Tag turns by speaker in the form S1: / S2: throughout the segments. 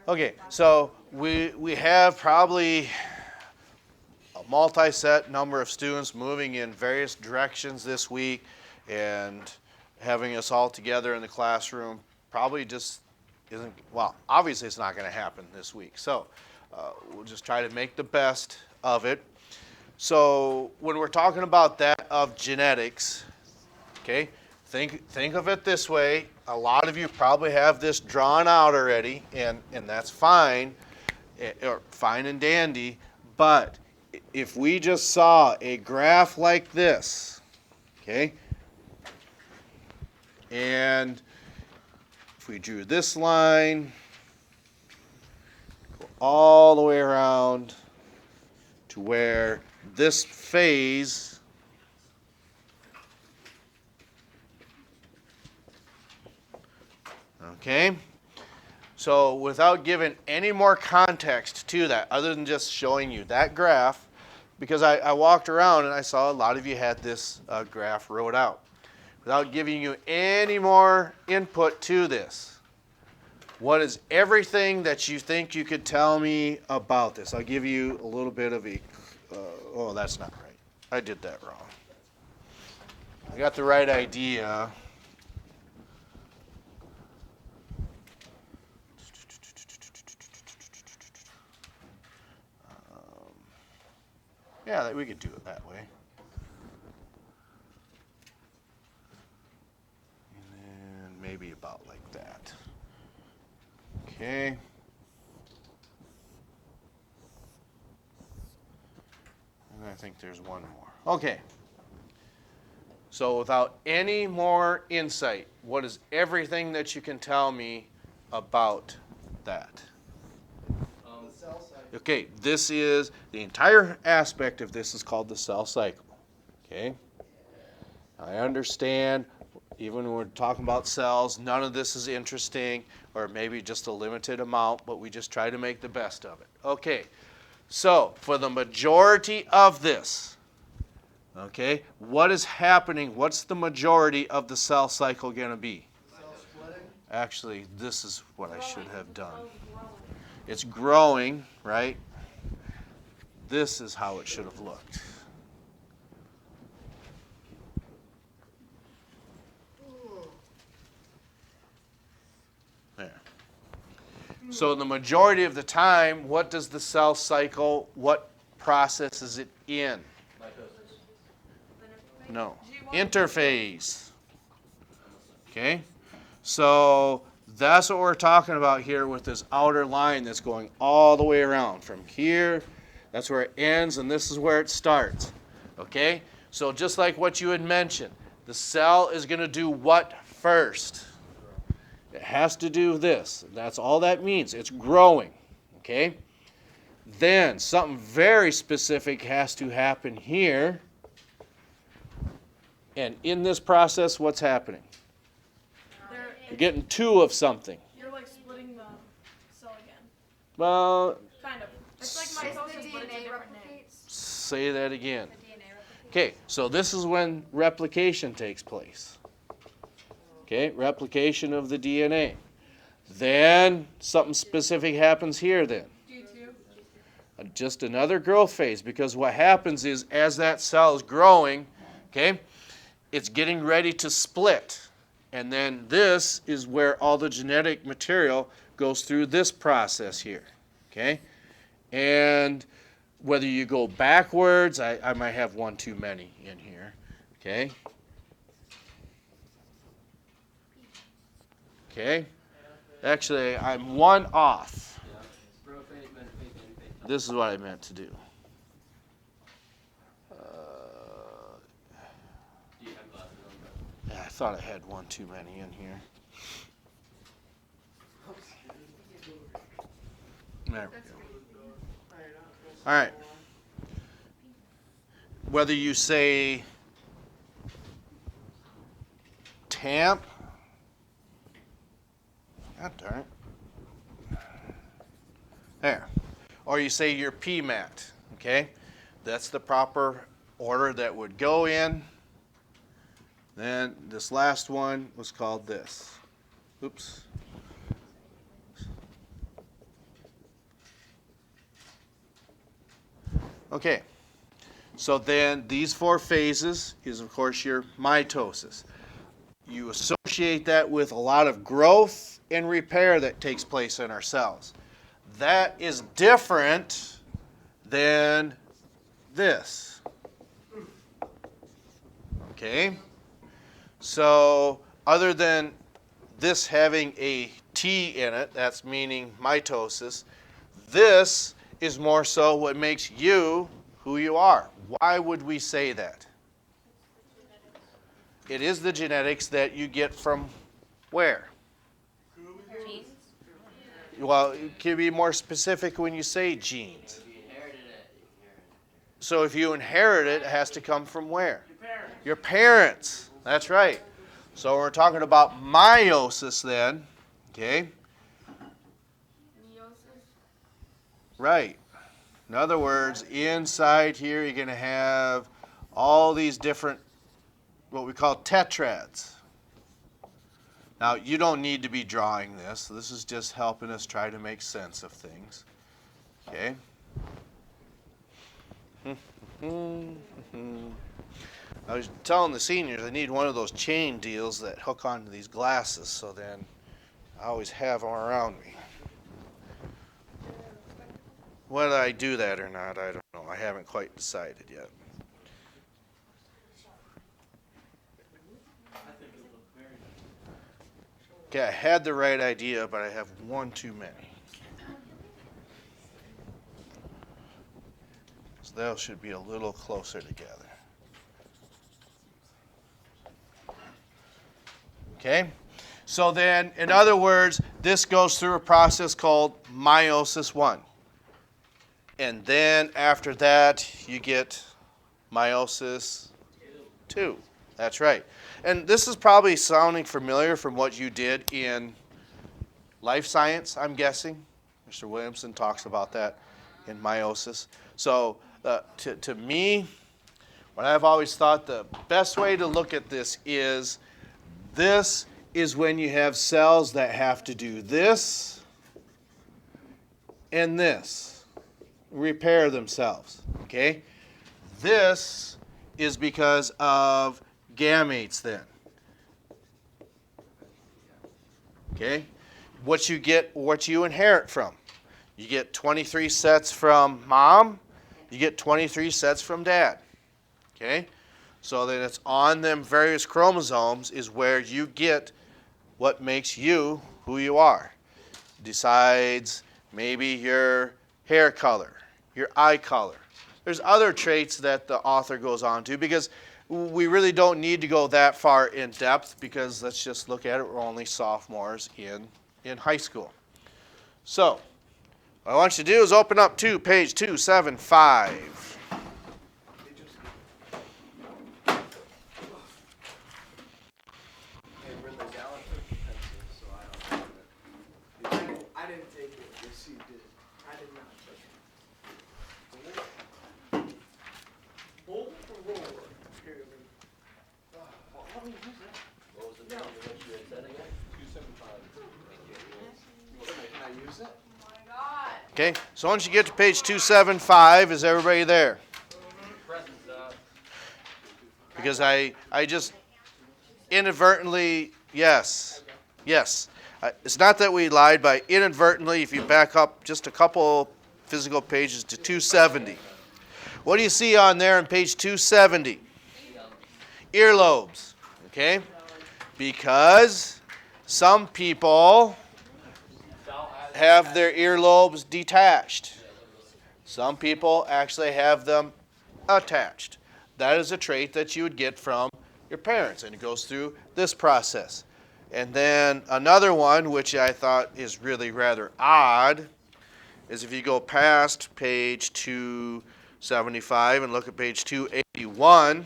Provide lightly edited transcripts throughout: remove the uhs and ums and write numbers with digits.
S1: Okay, so we have probably a multi-set number of students moving in various directions this week, and having us all together in the classroom probably just isn't, well, obviously it's not going to happen this week. So we'll just try to make the best of it. So when we're talking about that of genetics, okay, think of it this way. A lot of you probably have this drawn out already, and that's fine, or fine and dandy. But if we just saw a graph like this, okay, and if we drew this line, go all the way around to where this phase okay? So without giving any more context to that, other than just showing you that graph, because I walked around and I saw a lot of you had this graph wrote out. Without giving you any more input to this, what is everything that you think you could tell me about this? I'll give you a little bit of a, oh, that's not right. I did that wrong. I got the right idea. Yeah, we could do it that way. And then maybe about like that. Okay. And I think there's one more. Okay. So without any more insight, what is everything that you can tell me about that?
S2: The cell cycle.
S1: Okay, this is, the entire aspect of this is called the cell cycle. Okay? I understand, even when we're talking about cells, none of this is interesting, or maybe just a limited amount, but we just try to make the best of it. Okay, so for the majority of this, okay, what is happening? What's the majority of the cell cycle going to be?
S2: Cell splitting.
S1: Actually, this is what I should have done. It's growing, right? This is how it should have looked. There. So the majority of the time, what does the cell cycle, what process is it in? No. Interphase. Okay? So that's what we're talking about here with this outer line that's going all the way around. From here, that's where it ends, and this is where it starts. Okay? So just like what you had mentioned, the cell is going to do what first? It has to do this. That's all that means. It's growing. Okay? Then something very specific has to happen here. And in this process, what's happening? You're getting two of something.
S3: You're like splitting the cell again.
S1: Well,
S3: Kind of. It's like mitosis, but it's a different name.
S1: say that again.
S4: The DNA replicates.
S1: Okay, so this is when replication takes place. Okay, replication of the DNA. Then something specific happens here then.
S3: G2.
S1: Just another growth phase, because what happens is as that cell is growing, okay, it's getting ready to split. And then this is where all the genetic material goes through this process here, okay? And whether you go backwards, I might have one too many in here, okay? Okay? Actually, I'm one off. This is what I meant to do. Yeah, I thought I had one too many in here. There we go. All right. Whether you say TAMP, God darn it. There. Or you say your PMAT, okay? That's the proper order that would go in. Then this last one was called this. Oops. Okay. So then these 4 phases is, of course, your mitosis. You associate that with a lot of growth and repair that takes place in our cells. That is different than this. Okay? So other than this having a T in it, that's meaning mitosis, this is more so what makes you who you are. Why would we say that? It is the genetics that you get from where?
S3: Genes.
S1: Well, you can be more specific when you say genes. So if you inherit it, it has to come from where? Your parents. That's right. So we're talking about meiosis then. Okay? Right. In other words, inside here you're going to have all these different, what we call tetrads. Now, you don't need to be drawing this. This is just helping us try to make sense of things. Okay? I was telling the seniors I need one of those chain deals that hook onto these glasses, so then I always have them around me. Whether I do that or not, I don't know. I haven't quite decided yet. Okay, I had the right idea, but I have one too many. So those should be a little closer together. Okay? So then, in other words, this goes through a process called meiosis 1. And then after that, you get meiosis 2. That's right. And this is probably sounding familiar from what you did in life science, I'm guessing. Mr. Williamson talks about that in meiosis. So to me, what I've always thought the best way to look at this is when you have cells that have to do this and this, repair themselves, okay? This is because of gametes then. Okay? What you inherit from. You get 23 sets from mom, you get 23 sets from dad. Okay? So then it's on them various chromosomes is where you get what makes you who you are. Decides maybe your hair color, your eye color. There's other traits that the author goes on to because we really don't need to go that far in depth because let's just look at it. We're only sophomores in high school. So what I want you to do is open up to page 275.
S2: I didn't take it. Yes, you did. I did not take it. Bowl for roller. Here, let me use it.
S4: What was the name of what you had said again? 275.
S2: Can I use it?
S3: Oh my God.
S1: Okay, so once you get to page 275, is everybody there? Because I just inadvertently, yes. It's not that we lied, but inadvertently, if you back up just a couple physical pages to 270. What do you see on there on page 270? Earlobes, okay? Because some people have their earlobes detached. Some people actually have them attached. That is a trait that you would get from your parents, and it goes through this process. And then another one, which I thought is really rather odd, is if you go past page 275 and look at page 281,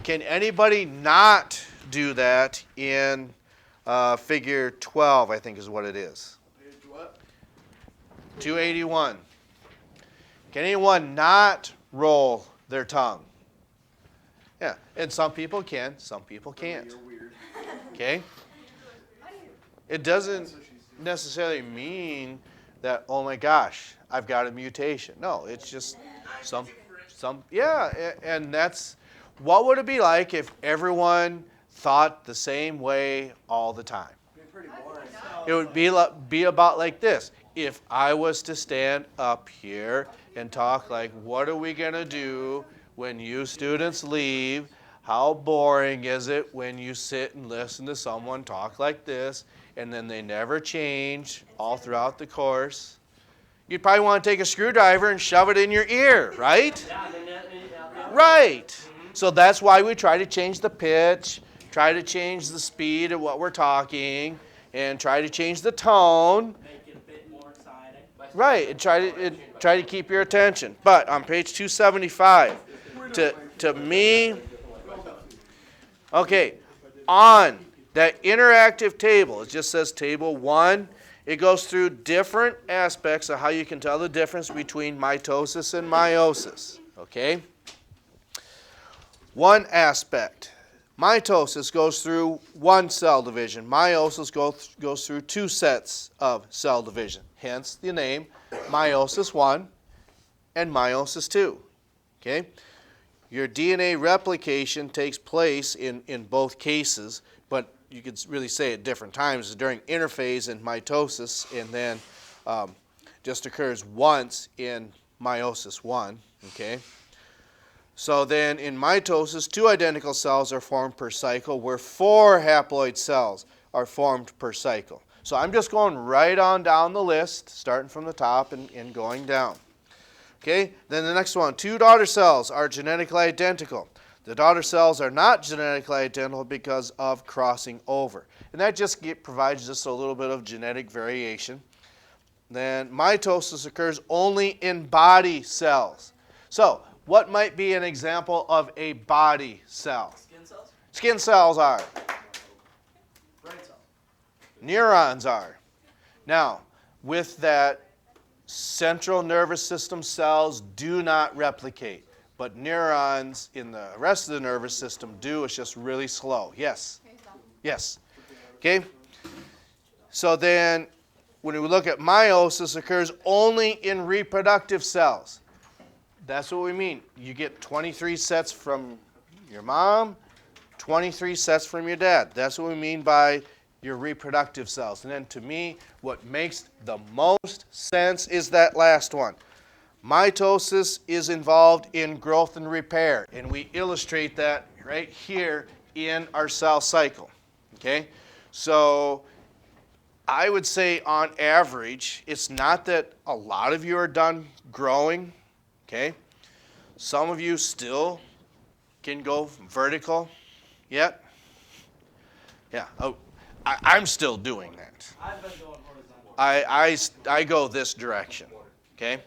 S1: can anybody not do that in figure 12, I think is what it is?
S2: Page what?
S1: 281. Can anyone not roll their tongue? Yeah, and some people can, some people can't.
S2: You're weird.
S1: Okay? It doesn't necessarily mean that, oh my gosh, I've got a mutation. No, it's just and that's, what would it be like if everyone thought the same way all the time? It would be about like this. If I was to stand up here and talk like, what are we going to do when you students leave? How boring is it when you sit and listen to someone talk like this, and then they never change all throughout the course? You'd probably want to take a screwdriver and shove it in your ear, right? Right. So that's why we try to change the pitch, try to change the speed of what we're talking, and try to change the tone.
S2: Make it a bit more exciting.
S1: Right, and try to keep your attention. But on page 275, to me, okay, on that interactive table, it just says table 1. It goes through different aspects of how you can tell the difference between mitosis and meiosis, okay? One aspect. Mitosis goes through one cell division. Meiosis goes through 2 sets of cell division. Hence the name meiosis 1 and meiosis 2. Okay? Your DNA replication takes place in both cases, but you could really say at different times during interphase and mitosis, and then just occurs once in meiosis 1. Okay? So then in mitosis, 2 identical cells are formed per cycle, where 4 haploid cells are formed per cycle. So I'm just going right on down the list, starting from the top and going down. Okay, then the next one, 2 daughter cells are genetically identical. The daughter cells are not genetically identical because of crossing over. And that just provides just a little bit of genetic variation. Then mitosis occurs only in body cells. So what might be an example of a body cell?
S2: Skin cells?
S1: Skin cells are.
S2: Brain cells?
S1: Neurons are. Now, with that, central nervous system cells do not replicate, but neurons in the rest of the nervous system do. It's just really slow. Yes? Yes. Okay? So then, when we look at meiosis, occurs only in reproductive cells. That's what we mean. You get 23 sets from your mom, 23 sets from your dad. That's what we mean by your reproductive cells. And then to me, what makes the most sense is that last one. Mitosis is involved in growth and repair, and we illustrate that right here in our cell cycle. Okay? So I would say on average, it's not that a lot of you are done growing. Okay? Some of you still can go vertical yet. Yeah. Oh, I'm still doing that.
S2: I've been going horizontal.
S1: I go this direction. Okay?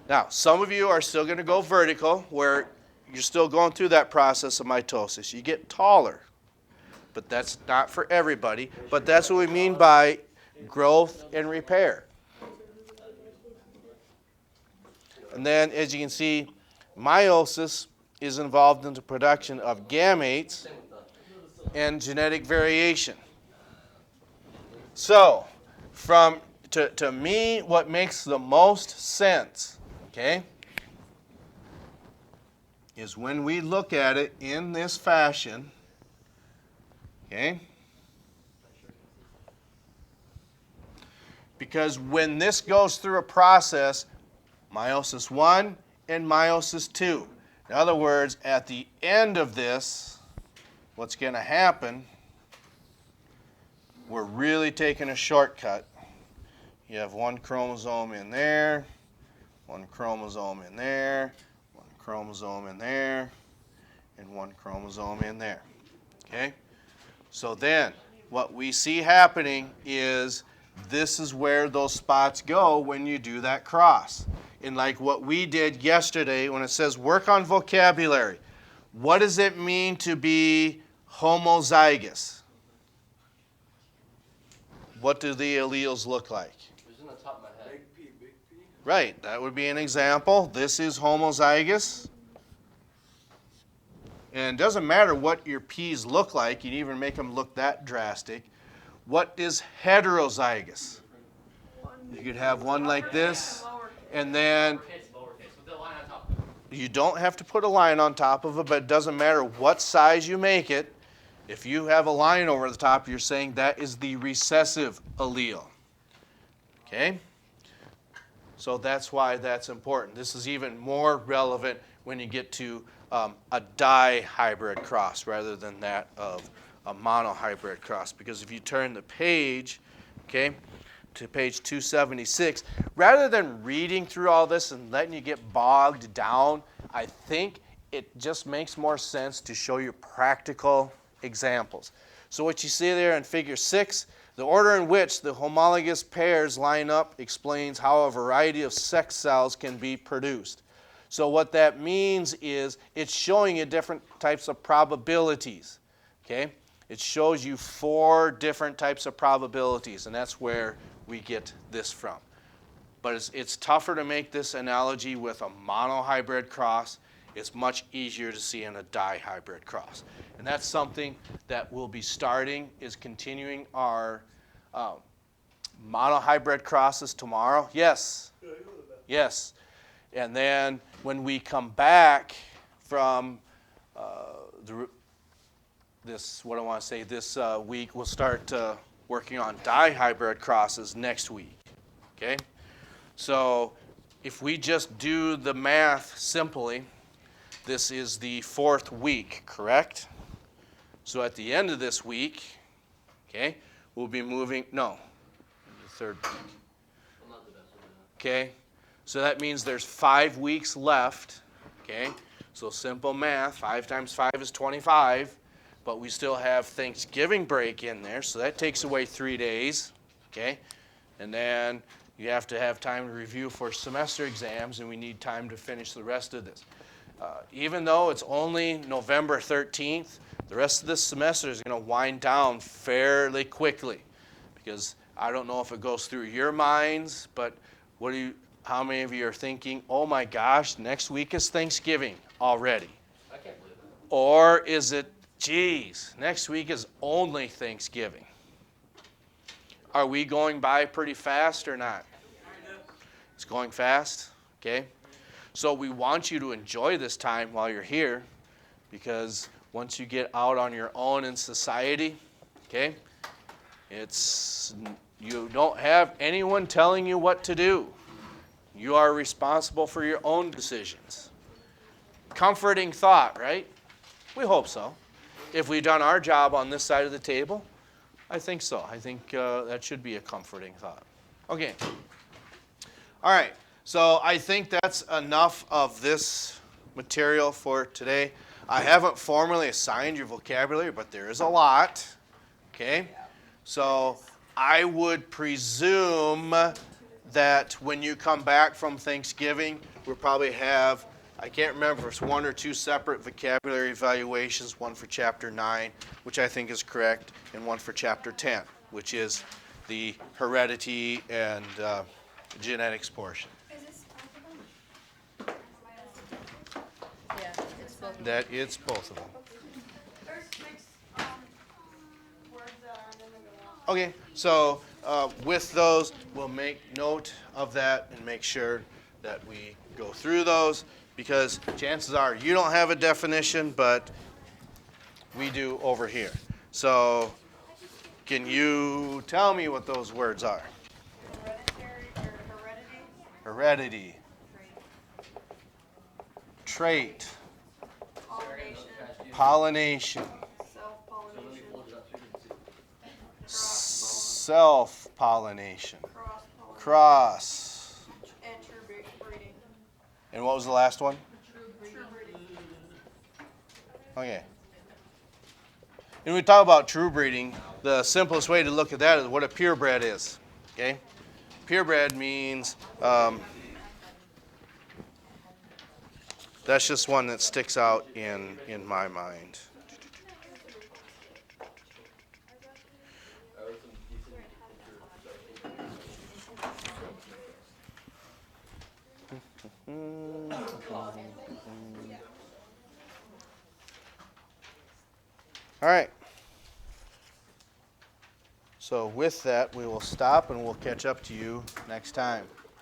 S1: Now, some of you are still going to go vertical, where you're still going through that process of mitosis. You get taller, but that's not for everybody. But that's what we mean by growth and repair. And then, as you can see, meiosis is involved in the production of gametes and genetic variation. So, to me, what makes the most sense, okay, is when we look at it in this fashion, okay, because when this goes through a process, meiosis 1 and meiosis 2. In other words, at the end of this, what's going to happen, we're really taking a shortcut. You have 1 chromosome in there, 1 chromosome in there, 1 chromosome in there, and 1 chromosome in there. Okay? So then, what we see happening is this is where those spots go when you do that cross. And like what we did yesterday when it says work on vocabulary. What does it mean to be homozygous? What do the alleles look like?
S4: It's in the top of my head.
S2: Big P.
S1: Right, that would be an example. This is homozygous. And it doesn't matter what your P's look like. You can even make them look that drastic. What is heterozygous? You could have one like this. And then
S4: Uppercase, lowercase, with the line on top.
S1: you don't have to put a line on top of it, but it doesn't matter what size you make it. If you have a line over the top, you're saying that is the recessive allele. Okay? So that's why that's important. This is even more relevant when you get to a dihybrid cross rather than that of a monohybrid cross. Because if you turn the page, okay, to page 276, rather than reading through all this and letting you get bogged down, I think it just makes more sense to show you practical examples. So what you see there in figure 6, the order in which the homologous pairs line up explains how a variety of sex cells can be produced. So what that means is it's showing you different types of probabilities. Okay? It shows you 4 different types of probabilities, and that's where we get this from. But it's tougher to make this analogy with a monohybrid cross. It's much easier to see in a dihybrid cross. And that's something that we'll be starting, is continuing our monohybrid crosses tomorrow. Yes. Yes. And then when we come back from this week, we'll start working on dihybrid crosses next week. Okay? So if we just do the math simply, this is the 4th week, correct? So at the end of this week, okay, we'll be moving, no, the 3rd week.
S4: I'm not the best with that.
S1: Okay, so that means there's 5 weeks left, okay? So simple math, 5 times 5 is 25, but we still have Thanksgiving break in there, so that takes away 3 days, okay? And then you have to have time to review for semester exams, and we need time to finish the rest of this. Even though it's only November 13th, the rest of this semester is going to wind down fairly quickly, because I don't know if it goes through your minds, but how many of you are thinking, oh my gosh, next week is Thanksgiving already?
S4: I can't believe that.
S1: Or is it, geez, next week is only Thanksgiving? Are we going by pretty fast or not? It's going fast, okay? So we want you to enjoy this time while you're here, because once you get out on your own in society, okay, you don't have anyone telling you what to do. You are responsible for your own decisions. Comforting thought, right? We hope so. If we've done our job on this side of the table, I think so. I think that should be a comforting thought. Okay. All right. So I think that's enough of this material for today. I haven't formally assigned your vocabulary, but there is a lot. Okay? So I would presume that when you come back from Thanksgiving, we'll probably have, I can't remember if it's 1 or 2 separate vocabulary evaluations, one for Chapter 9, which I think is correct, and one for Chapter 10, which is the heredity and genetics portion.
S3: Is this both of them? Yeah, it's both of them.
S1: That it's both of them.
S3: There's 6 words that are in the middle.
S1: Okay, so with those, we'll make note of that and make sure that we go through those, because chances are you don't have a definition, but we do over here. So can you tell me what those words are?
S3: Hereditary or heredity.
S1: Heredity, trait,
S3: Pollination.
S1: pollination,
S3: Self-pollination.
S1: self-pollination,
S3: Cross-pollination.
S1: cross.
S3: And true breeding.
S1: And what was the last one?
S3: True breeding.
S1: Okay. When we talk about true breeding, the simplest way to look at that is what a purebred is. Okay? Purebred means, that's just one that sticks out in my mind. All right. So with that, we will stop and we'll catch up to you next time.